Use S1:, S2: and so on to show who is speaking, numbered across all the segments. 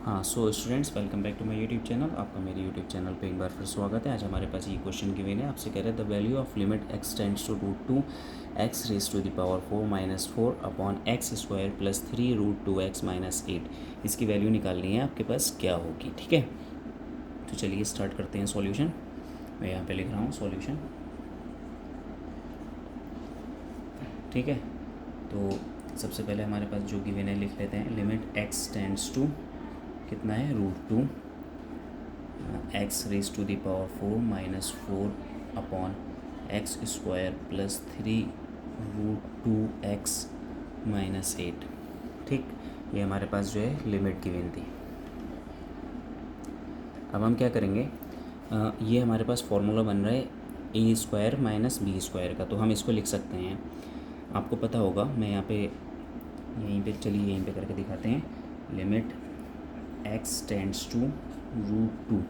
S1: हाँ, so students, welcome back to my YouTube channel. आपका मेरे यूट्यूब चैनल पे एक बार फिर स्वागत है। आज हमारे पास ये क्वेश्चन गिवन है। आपसे कह रहे हैं the value of limit x tends to root two x raise to the power 4 minus 4 upon x square plus 3 root 2 x minus 8। इसकी वैल्यू निकालनी है, आपके पास क्या होगी। ठीक है, तो चलिए स्टार्ट करते हैं सॉल्यूशन। मैं यहाँ पे लिख रहा हूँ सॉल्यूशन। ठीक है, तो सबसे पहले हमारे पास जो गिवन है लिख लेते हैं। लिमिट x टेंड्स टू कितना है, root two x raise to the power 4 minus 4 upon x square plus 3 root 2 x minus 8। ठीक, ये हमारे पास जो है लिमिट गिवन थी। अब हम क्या करेंगे, ये हमारे पास फॉर्मूला बन रहा है A square minus B square का, तो हम इसको लिख सकते हैं। आपको पता होगा, मैं यहाँ पे यहीं पे करके दिखाते हैं। Limit x tends to root two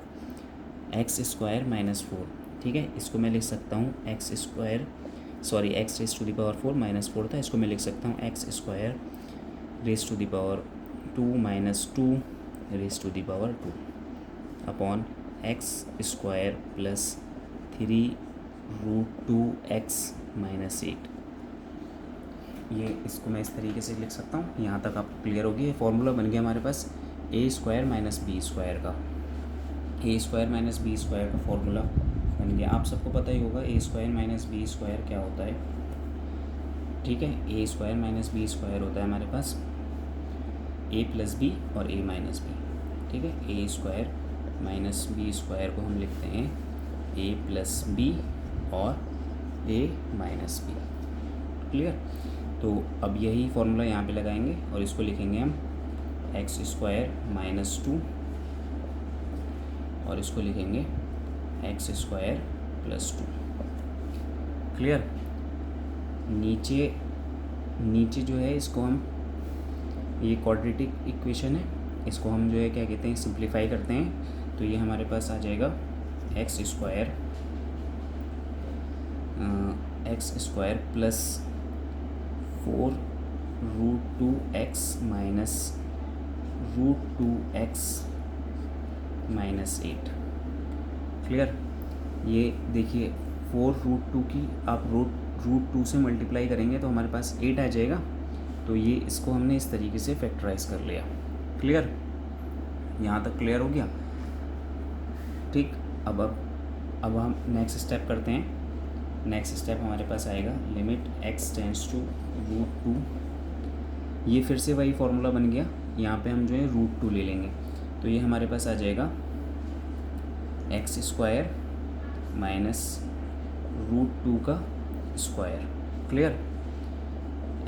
S1: x square minus 4। ठीक है, इसको मैं लिख सकता हूँ x raise to the power 4 minus 4 था, इसको मैं लिख सकता हूँ x square raise to the power 2 minus 2 raise to the power 2 upon x square plus 3 root 2 x minus 8। ये इसको मैं इस तरीके से लिख सकता हूँ। यहाँ तक आपको क्लियर होगी। ये फॉर्मूला बन गया हमारे पास ए स्क्वायर माइनस बी स्क्वायर का। ए स्क्वायर माइनस बी स्क्वायर का फॉर्मूला बन गया। आप सबको पता ही होगा ए स्क्वायर माइनस बी स्क्वायर क्या होता है। ठीक है, A square minus B square होता है हमारे पास ए प्लस बी और ए माइनस बी। ठीक है, A square minus B square को हम लिखते हैं ए प्लस बी और ए माइनस बी। क्लियर। तो अब यही फॉर्मूला यहाँ पे लगाएंगे और इसको लिखेंगे हम एक्स स्क्वायर माइनस 2 और इसको लिखेंगे एक्स स्क्वायर प्लस 2। क्लियर। नीचे जो है इसको हम, ये क्वाड्रेटिक इक्वेशन है, इसको हम जो है क्या कहते हैं, सिंप्लीफाई करते हैं। तो ये हमारे पास आ जाएगा x square plus 4 root 2 x minus root 2 x minus 8। Clear. ये देखिए 4 रूट 2 की आप रूट 2 से मल्टीप्लाई करेंगे तो हमारे पास 8 आ जाएगा। तो ये इसको हमने इस तरीके से फैक्टराइज कर लिया। क्लियर, यहाँ तक क्लियर हो गया। ठीक, अब हम नेक्स्ट स्टेप करते हैं। नेक्स्ट स्टेप हमारे पास आएगा limit x tends to root 2। ये फिर से वही फॉर्मूला बन गया। यहाँ पे हम जो है रूट 2 ले लेंगे, तो ये हमारे पास आ जाएगा एक्स स्क्वायर माइनस रूट 2 का square. Clear.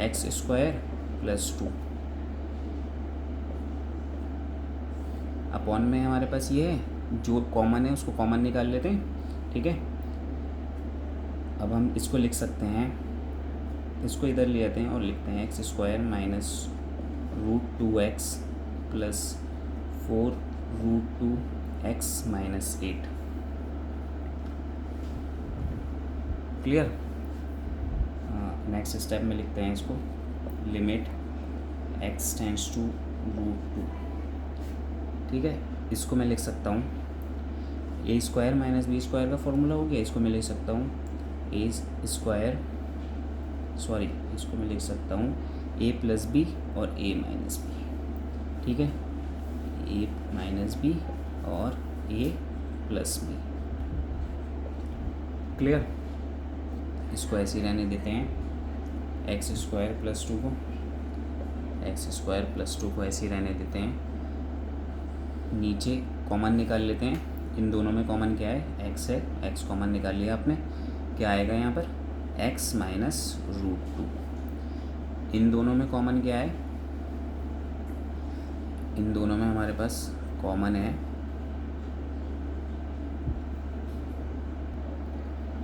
S1: X square plus 2 upon में हमारे पास ये है, जो कॉमन है उसको कॉमन निकाल लेते हैं। ठीक है, अब हम इसको लिख सकते हैं, इसको इधर ले आते हैं और लिखते हैं x square minus root 2 x plus 4 root 2 x minus 8। Clear. Next step में लिखते हैं इसको limit x tends to root 2। ठीक है, इसको मैं लिख सकता हूँ A square minus B square का फॉर्मूला हो गया। इसको मैं लिख सकता हूँ इसको मैं लिख सकता हूँ ए प्लस बी और ए माइनस बी। ठीक है, ए माइनस बी और ए प्लस बी। क्लियर। इसको ऐसे ही रहने देते हैं, एक्स स्क्वायर प्लस 2 को ऐसे ही रहने देते हैं। नीचे कॉमन निकाल लेते हैं। इन दोनों में कॉमन क्या है, एक्स है, एक्स कॉमन निकाल लिया आपने। क्या आएगा यहाँ पर, एक्स माइनस रूट 2। इन दोनों में कॉमन क्या है, इन दोनों में हमारे पास कॉमन है,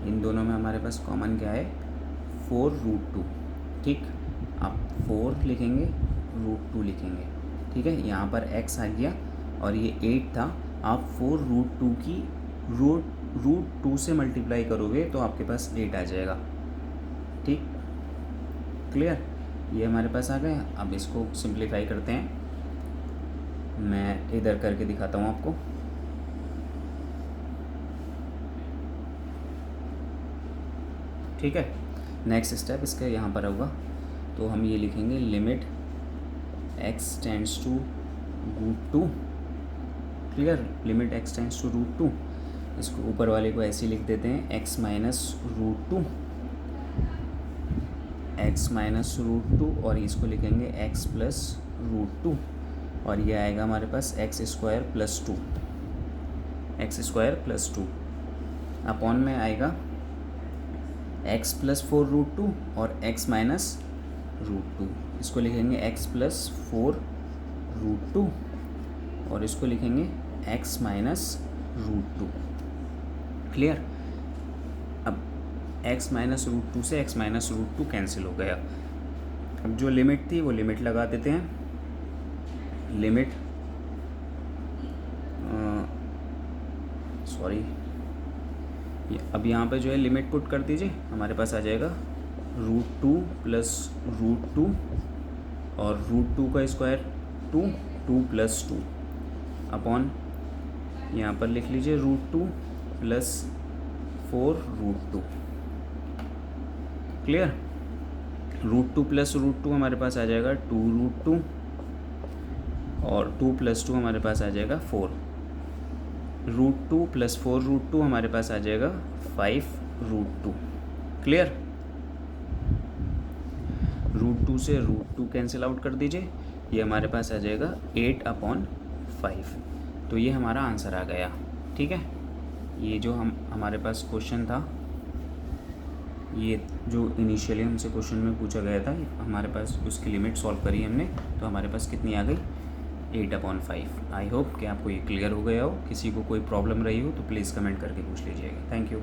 S1: इन दोनों में हमारे पास कॉमन क्या है, 4 रूट 2। ठीक, आप 4 लिखेंगे, रूट 2 लिखेंगे। ठीक है, यहाँ पर x आ गया और ये 8 था। आप 4 रूट 2 की रूट 2 से मल्टीप्लाई करोगे तो आपके पास 8 आ जाएगा। ठीक, क्लियर। ये हमारे पास आ गया। अब इसको सिंप्लीफाई करते हैं। मैं इधर करके दिखाता हूँ आपको। ठीक है, नेक्स्ट स्टेप इसका यहाँ पर होगा, तो हम ये लिखेंगे limit x tends to √2। Clear, limit x tends to √2। इसको ऊपर वाले को ऐसे लिख देते हैं x माइनस √2, x माइनस √2, और इसको लिखेंगे x प्लस √2, और ये आएगा हमारे पास x square plus 2, x square plus 2 upon में आएगा x प्लस 4√2 और x माइनस √2। इसको लिखेंगे x प्लस 4√2 और इसको लिखेंगे x माइनस √2। क्लियर, अब x माइनस √2 से x माइनस √2 कैंसिल हो गया। अब जो लिमिट थी वो लिमिट लगा देते हैं। लिमिट सॉरी, अब यहाँ पे जो है लिमिट पुट कर दीजिए, हमारे पास आ जाएगा √2 प्लस √2 और √2 का स्क्वायर 2 प्लस 2 अपॉन यहाँ पर लिख लीजिए √2 प्लस 4√2। क्लियर, √2 प्लस √2 हमारे पास आ जाएगा 2√2 और 2 प्लस 2 हमारे पास आ जाएगा 4। √2 प्लस 4√2 हमारे पास आ जाएगा 5√2। क्लियर, √2 से √2 कैंसिल आउट कर दीजिए, ये हमारे पास आ जाएगा 8/5। तो ये हमारा आंसर आ गया। ठीक है, ये जो हमारे पास क्वेश्चन था, ये जो इनिशियली हमसे क्वेश्चन में पूछा गया था, हमारे पास उसकी लिमिट सॉल्व करी हमने, तो हमारे पास कितनी आ गई 8/5। आई होप कि आपको ये क्लियर हो गया हो। किसी को कोई प्रॉब्लम रही हो तो प्लीज़ कमेंट करके पूछ लीजिएगा। Thank you.